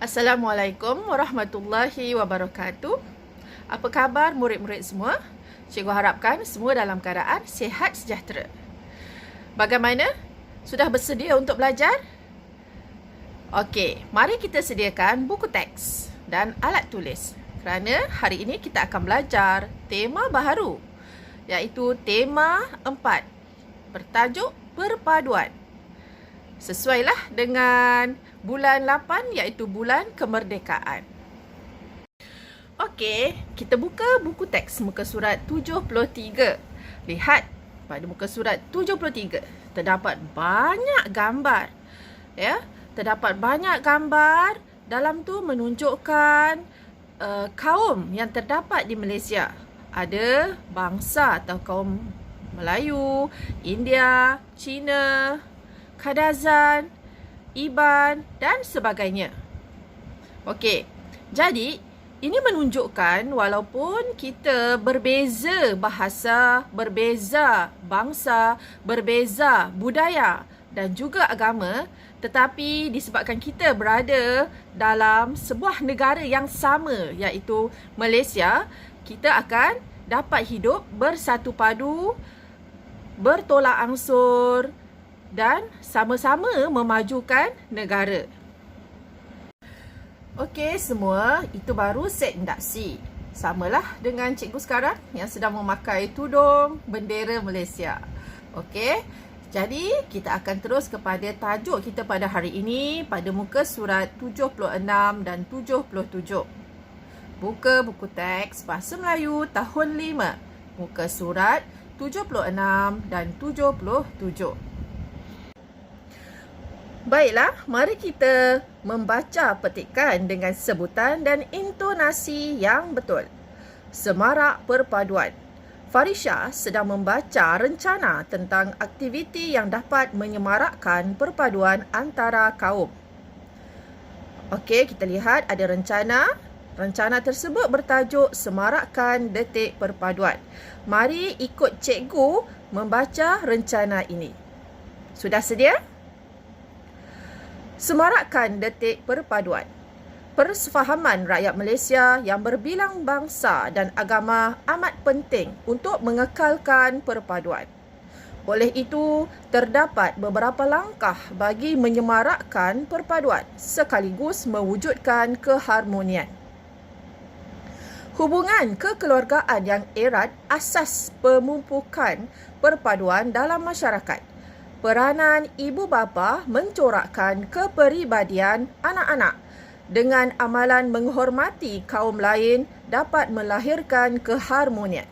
Assalamualaikum warahmatullahi wabarakatuh. Apa khabar murid-murid semua? Cikgu harapkan semua dalam keadaan sihat sejahtera. Bagaimana? Sudah bersedia untuk belajar? Okey, mari kita sediakan buku teks dan alat tulis. Kerana hari ini kita akan belajar tema baharu, iaitu tema 4, bertajuk perpaduan. Sesuailah dengan bulan 8 iaitu bulan kemerdekaan. Okey, kita buka buku teks muka surat 73. Lihat pada muka surat 73 terdapat banyak gambar. Ya, terdapat banyak gambar. Dalam tu menunjukkan kaum yang terdapat di Malaysia. Ada bangsa atau kaum Melayu, India, Cina, Kadazan, Iban dan sebagainya. Okey, jadi ini menunjukkan walaupun kita berbeza bahasa, berbeza bangsa, berbeza budaya dan juga agama, tetapi disebabkan kita berada dalam sebuah negara yang sama iaitu Malaysia, kita akan dapat hidup bersatu padu, bertolak ansur dan sama-sama memajukan negara. Okey semua, itu baru set induksi. Samalah dengan cikgu sekarang yang sedang memakai tudung bendera Malaysia. Okey, jadi kita akan terus kepada tajuk kita pada hari ini pada muka surat 76 dan 77. Buka buku teks Bahasa Melayu tahun 5, muka surat 76 dan 77. Baiklah, mari kita membaca petikan dengan sebutan dan intonasi yang betul. Semarak perpaduan. Farisha sedang membaca rencana tentang aktiviti yang dapat menyemarakkan perpaduan antara kaum. Okey, kita lihat ada rencana. Rencana tersebut bertajuk Semarakkan Detik Perpaduan. Mari ikut cikgu membaca rencana ini. Sudah sedia? Semarakkan Detik Perpaduan. Persefahaman rakyat Malaysia yang berbilang bangsa dan agama amat penting untuk mengekalkan perpaduan. Oleh itu, terdapat beberapa langkah bagi menyemarakkan perpaduan sekaligus mewujudkan keharmonian. Hubungan kekeluargaan yang erat asas pemumpukan perpaduan dalam masyarakat. Peranan ibu bapa mencorakkan kepribadian anak-anak dengan amalan menghormati kaum lain dapat melahirkan keharmonian.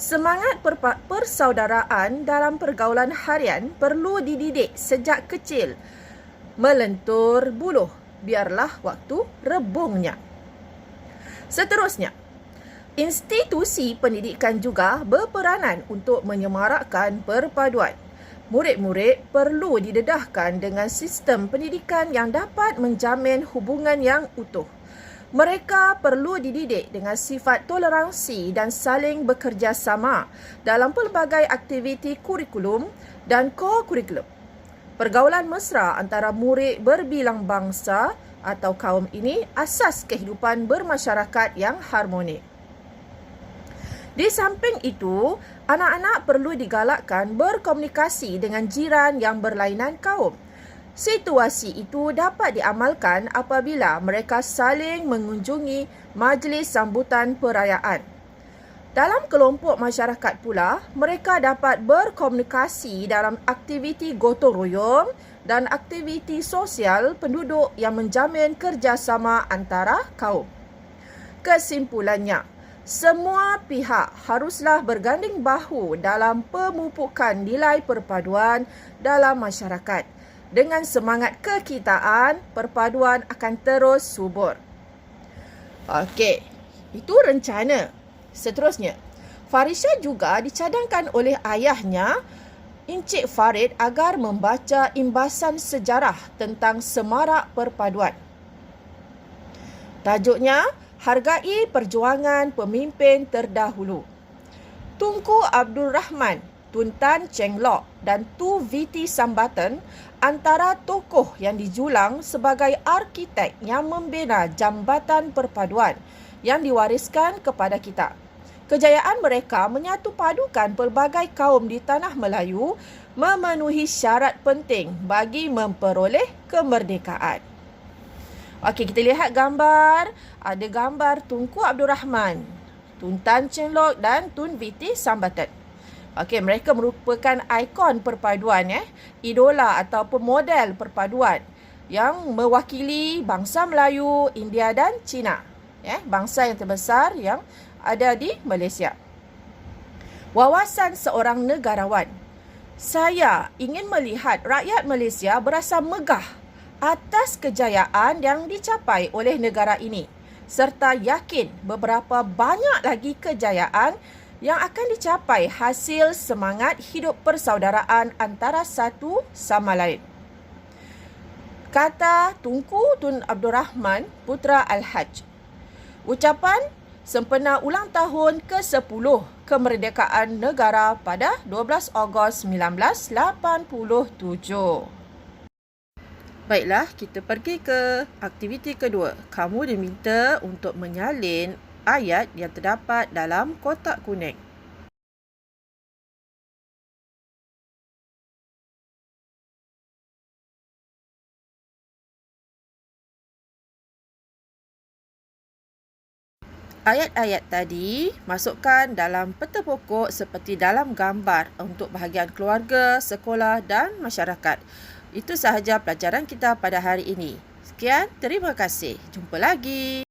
Semangat persaudaraan dalam pergaulan harian perlu dididik sejak kecil. Melentur buluh, biarlah waktu rebungnya. Seterusnya, institusi pendidikan juga berperanan untuk menyemarakkan perpaduan. Murid-murid perlu didedahkan dengan sistem pendidikan yang dapat menjamin hubungan yang utuh. Mereka perlu dididik dengan sifat toleransi dan saling bekerjasama dalam pelbagai aktiviti kurikulum dan co-kurikulum. Pergaulan mesra antara murid berbilang bangsa atau kaum ini asas kehidupan bermasyarakat yang harmonik. Di samping itu, anak-anak perlu digalakkan berkomunikasi dengan jiran yang berlainan kaum. Situasi itu dapat diamalkan apabila mereka saling mengunjungi majlis sambutan perayaan. Dalam kelompok masyarakat pula, mereka dapat berkomunikasi dalam aktiviti gotong royong dan aktiviti sosial penduduk yang menjamin kerjasama antara kaum. Kesimpulannya, semua pihak haruslah berganding bahu dalam pemupukan nilai perpaduan dalam masyarakat. Dengan semangat kekitaan, perpaduan akan terus subur. Okey, itu rencana. Seterusnya, Farisha juga dicadangkan oleh ayahnya, Encik Farid, agar membaca imbasan sejarah tentang semarak perpaduan. Tajuknya, Hargai Perjuangan Pemimpin Terdahulu. Tunku Abdul Rahman, Tun Tan Cheng Lock dan Tu Viti Sambatan antara tokoh yang dijulang sebagai arkitek yang membina jambatan perpaduan yang diwariskan kepada kita. Kejayaan mereka menyatu padukan pelbagai kaum di tanah Melayu memenuhi syarat penting bagi memperoleh kemerdekaan. Okey, kita lihat gambar. Ada gambar Tunku Abdul Rahman, Tun Tan Cheng Lock dan Tun Viti Sambatan. Okey, mereka merupakan ikon perpaduan, idola ataupun model perpaduan yang mewakili bangsa Melayu, India dan Cina. Bangsa yang terbesar yang ada di Malaysia. Wawasan seorang negarawan. Saya ingin melihat rakyat Malaysia berasa megah atas kejayaan yang dicapai oleh negara ini serta yakin beberapa banyak lagi kejayaan yang akan dicapai hasil semangat hidup persaudaraan antara satu sama lain. Kata Tunku Tun Abdul Rahman, Putra Al-Haj. Ucapan sempena ulang tahun ke-10 kemerdekaan negara pada 12 Ogos 1987. Baiklah, kita pergi ke aktiviti kedua. Kamu diminta untuk menyalin ayat yang terdapat dalam kotak kuning. Ayat-ayat tadi masukkan dalam peta pokok seperti dalam gambar untuk bahagian keluarga, sekolah dan masyarakat. Itu sahaja pelajaran kita pada hari ini. Sekian, terima kasih. Jumpa lagi.